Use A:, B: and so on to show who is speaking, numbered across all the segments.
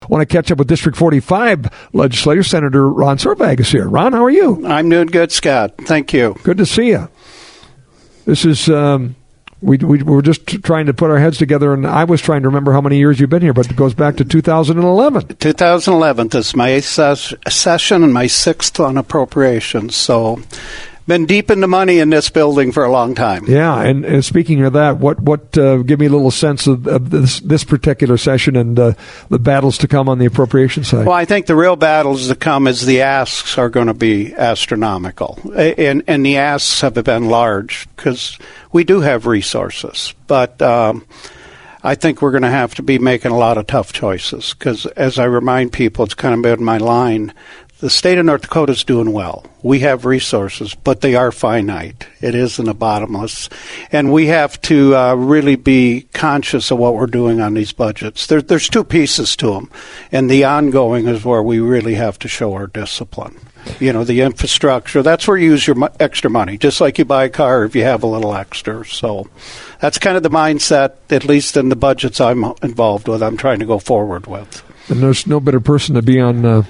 A: I want to catch up with District 45 legislator. Senator Ron Sorvaag is here. Ron, how are you?
B: I'm doing good, Scott. Thank you.
A: Good to see you. This is, we were just trying to put our heads together, and I was trying to remember how many years you've been here, but it goes back to 2011.
B: 2011. This is my 8th session and my 6th on appropriations. So been deep in the money in this building for a long time.
A: Yeah, and speaking of that, what give me a little sense of this particular session and the battles to come on the appropriation side.
B: Well, I think the real battles to come is the asks are going to be astronomical, and the asks have been large because we do have resources, but I think we're going to have to be making a lot of tough choices because, as I remind people, it's kind of been my line. The state of North Dakota is doing well. We have resources, but they are finite. It isn't a bottomless. And we have to really be conscious of what we're doing on these budgets. There's two pieces to them, and the ongoing is where we really have to show our discipline. You know, the infrastructure, that's where you use your extra money, just like you buy a car if you have a little extra. So that's kind of the mindset, at least in the budgets I'm involved with, I'm trying to go forward with.
A: And there's no better person to be on the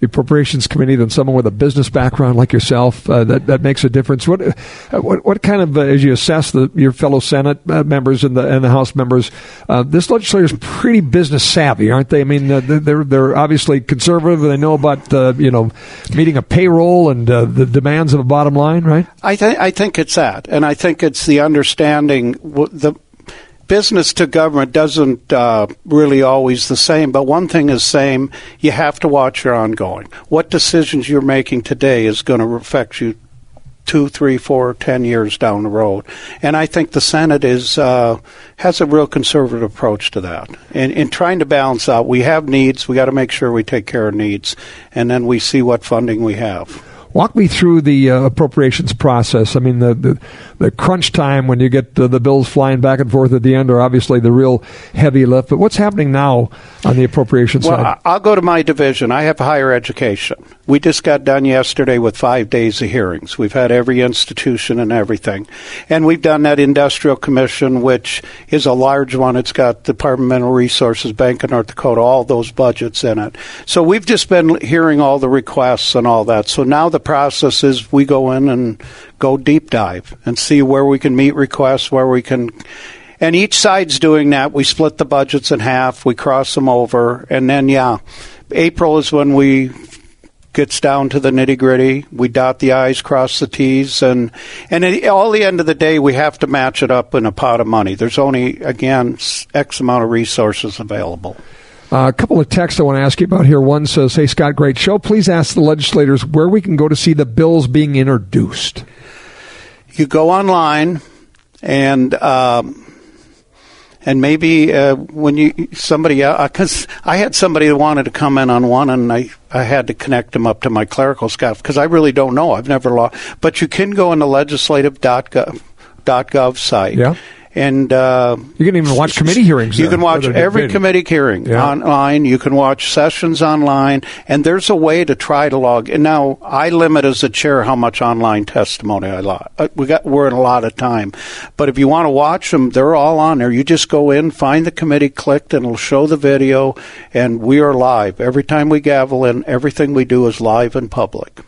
A: Appropriations Committee than someone with a business background like yourself. That makes a difference. What kind of, as you assess your fellow Senate members and the House members, this legislature is pretty business savvy, aren't they? I mean, they're obviously conservative. They know about meeting a payroll and the demands of a bottom line, right?
B: I think it's that, and I think it's the understanding the business to government doesn't really always the same, but one thing is same, you have to watch your ongoing. What decisions you're making today is going to affect you 2, 3, 4, 10 years down the road. And I think the Senate has a real conservative approach to that. And in trying to balance out, we have needs, we got to make sure we take care of needs, and then we see what funding we have.
A: Walk me through the appropriations process. I mean, the crunch time when you get the bills flying back and forth at the end are obviously the real heavy lift. But what's happening now on the appropriations side?
B: Well, I'll go to my division. I have higher education. We just got done yesterday with 5 days of hearings. We've had every institution and everything. And we've done that Industrial Commission, which is a large one. It's got Department of Mineral Resources, Bank of North Dakota, all those budgets in it. So we've just been hearing all the requests and all that. So now the process is we go in and go deep dive and see where we can meet requests, where we can. And each side's doing that. We split the budgets in half. We cross them over. And then, April is when we gets down to the nitty-gritty. We dot the I's, cross the T's, and at all the end of the day, we have to match it up in a pot of money. There's only, again, X amount of resources available.
A: A couple of texts I want to ask you about here. One says, "Hey, Scott, great show. Please ask the legislators where we can go to see the bills being introduced."
B: You go online, and maybe when because I had somebody that wanted to come in on one, and I had to connect them up to my clerical staff because I really don't know. I've never but you can go on the legislative.gov site. Yeah. And
A: you can even watch committee hearings.
B: You can watch every committee hearing online. You can watch sessions online, and there's a way to try to log. And now I limit as a chair how much online testimony I log. We're in a lot of time, but if you want to watch them, they're all on there. You just go in, find the committee, click, and it'll show the video. And we are live every time we gavel in. Everything we do is live in public.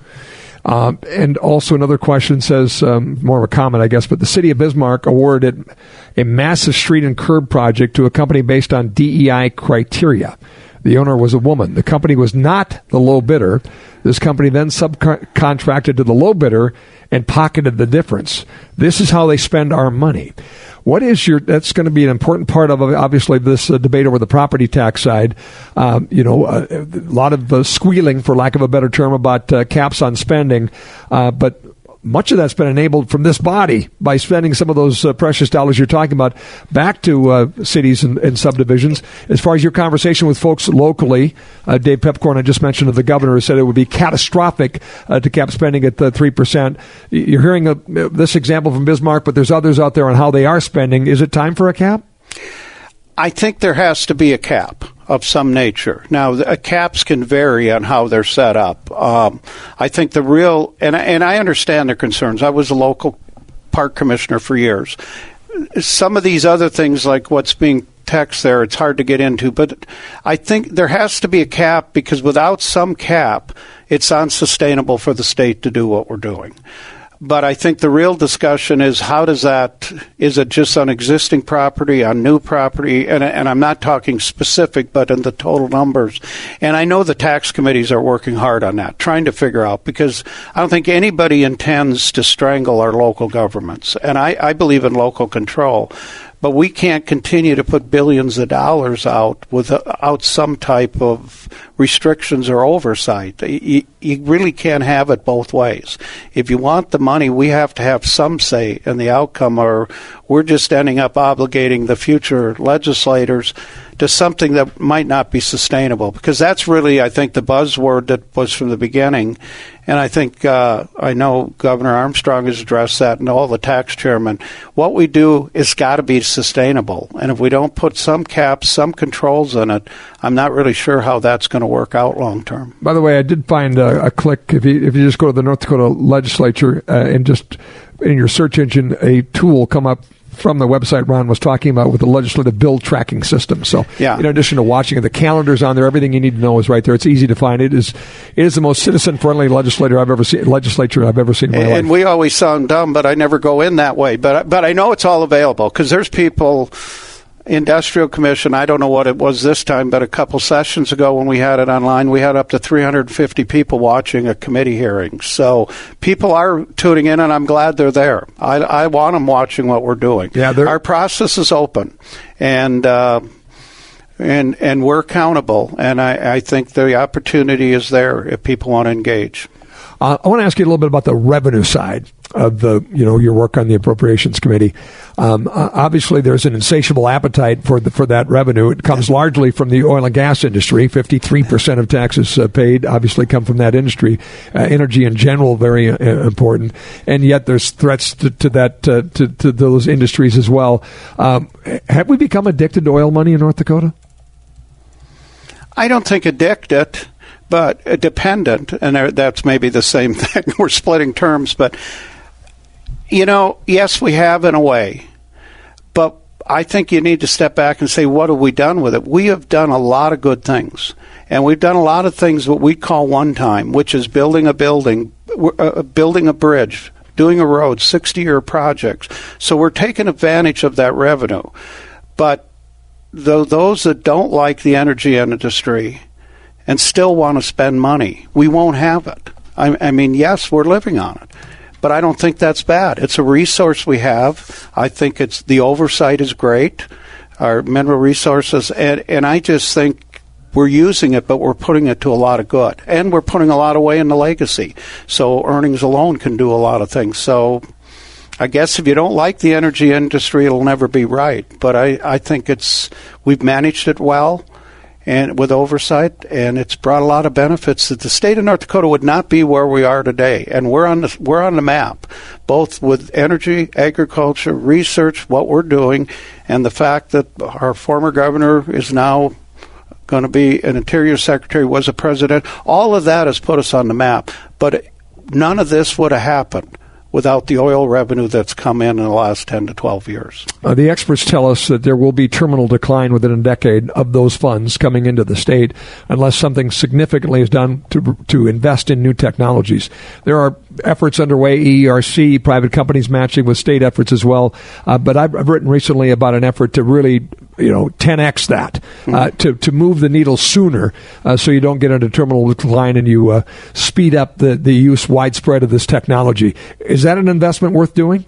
A: And also another question says, more of a comment, I guess, but the city of Bismarck awarded a massive street and curb project to a company based on DEI criteria. The owner was a woman. The company was not the low bidder. This company then subcontracted to the low bidder and pocketed the difference. This is how they spend our money. What is that's going to be an important part of, obviously, this debate over the property tax side. A lot of squealing, for lack of a better term, about caps on spending. But much of that's been enabled from this body by spending some of those precious dollars you're talking about back to cities and subdivisions. As far as your conversation with folks locally, Dave Pepcorn, I just mentioned, of the governor, said it would be catastrophic to cap spending at 3%. You're hearing this example from Bismarck, but there's others out there on how they are spending. Is it time for a cap?
B: I think there has to be a cap of some nature. Now, caps can vary on how they're set up. I think the real, and I understand their concerns. I was a local park commissioner for years. some of these other things, like what's being text there, it's hard to get into. But I think there has to be a cap, because without some cap, it's unsustainable for the state to do what we're doing. But I think the real discussion is, is it just on existing property, on new property? And I'm not talking specific, but in the total numbers. And I know the tax committees are working hard on that, trying to figure out, because I don't think anybody intends to strangle our local governments. And I believe in local control. But we can't continue to put billions of dollars out without some type of restrictions or oversight. You really can't have it both ways. If you want the money, we have to have some say in the outcome, or we're just ending up obligating the future legislators to something that might not be sustainable. Because that's really, I think, the buzzword that was from the beginning. And I think, I know Governor Armstrong has addressed that, and all the tax chairmen. What we do is got to be sustainable. And if we don't put some caps, some controls in it, I'm not really sure how that's going to work out long term.
A: By the way, I did find a click. If you just go to the North Dakota legislature and just in your search engine, a tool come up from the website Ron was talking about with the legislative bill tracking system. So in addition to watching the calendars on there, everything you need to know is right there. It's easy to find. It is the most citizen-friendly legislature I've ever seen in my life.
B: And we always sound dumb, but I never go in that way. But I know it's all available, because there's people, Industrial Commission, I don't know what it was this time, but a couple sessions ago when we had it online, we had up to 350 people watching a committee hearing. So people are tuning in, and I'm glad they're there. I want them watching what we're doing. Yeah, our process is open, and we're accountable, and I think the opportunity is there if people want to engage.
A: I want to ask you a little bit about the revenue side of your work on the Appropriations Committee. Obviously, there's an insatiable appetite for that revenue. It comes largely from the oil and gas industry. 53% of taxes paid obviously come from that industry. Energy in general, very important, and yet there's threats to those industries as well. Have we become addicted to oil money in North Dakota?
B: I don't think addicted, but dependent, and that's maybe the same thing. We're splitting terms, but, yes, we have in a way, but I think you need to step back and say, what have we done with it? We have done a lot of good things, and we've done a lot of things what we call one time, which is building a building, building a bridge, doing a road, 60-year projects. So we're taking advantage of that revenue. But those that don't like the energy industry and still want to spend money, we won't have it. I mean, yes, we're living on it, but I don't think that's bad. It's a resource we have. I think the oversight is great, our mineral resources, and I just think we're using it, but we're putting it to a lot of good, and we're putting a lot away in the legacy. So earnings alone can do a lot of things. So I guess if you don't like the energy industry, it'll never be right. But I think we've managed it well, and with oversight, and it's brought a lot of benefits that the state of North Dakota would not be where we are today. And we're on the map, both with energy, agriculture, research, what we're doing, and the fact that our former governor is now going to be an Interior Secretary, was a president. All of that has put us on the map. But none of this would have happened without the oil revenue that's come in the last 10 to 12 years.
A: The experts tell us that there will be terminal decline within a decade of those funds coming into the state unless something significantly is done to invest in new technologies. There are efforts underway, EERC, private companies matching with state efforts as well. But I've written recently about an effort to really 10x that, to move the needle sooner so you don't get into terminal decline and you speed up the use widespread of this technology. Is that an investment worth doing?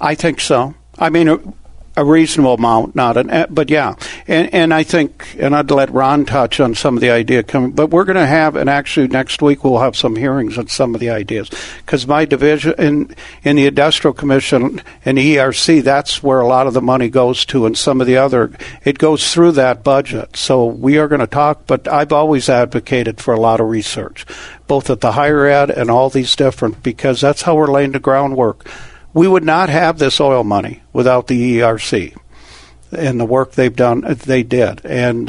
B: I think so. I mean, a reasonable amount, but yeah. And I think, and I'd let Ron touch on some of the idea coming, but we're going to have, and actually next week we'll have some hearings on some of the ideas, because my division in the Industrial Commission and ERC, that's where a lot of the money goes to, and some of the other, it goes through that budget. So we are going to talk, but I've always advocated for a lot of research, both at the higher ed and all these different, because that's how we're laying the groundwork. We would not have this oil money without the ERC and the work they did. And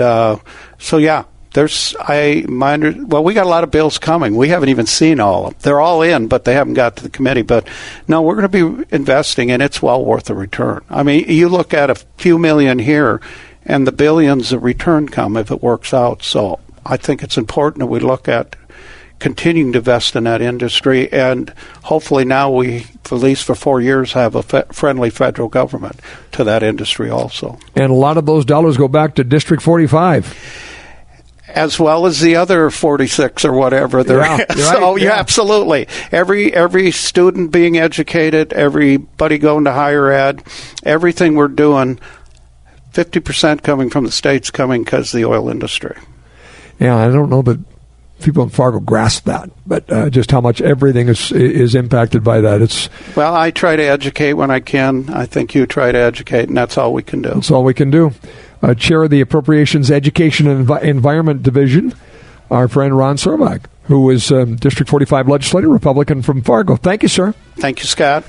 B: so, yeah, we got a lot of bills coming. We haven't even seen all of them. They're all in, but they haven't got to the committee. But no, we're going to be investing, and it's well worth the return. I mean, you look at a few million here, and the billions of return come if it works out. So I think it's important that we look at continuing to invest in that industry, and hopefully now we, at least for 4 years, have a friendly federal government to that industry also. And
A: a lot of those dollars go back to District 45.
B: As well as the other 46 or whatever there is. So, absolutely. Every student being educated, everybody going to higher ed, everything we're doing, 50% coming from the states coming because of the oil industry.
A: Yeah, I don't know that people in Fargo grasp that, but just how much everything is impacted by that.
B: Well, I try to educate when I can. I think you try to educate, and that's all we can do.
A: That's all we can do. Chair of the Appropriations, Education, and Environment Division, our friend Ron Sorvaag, who is District 45 legislator, Republican from Fargo. Thank you, sir.
B: Thank you, Scott.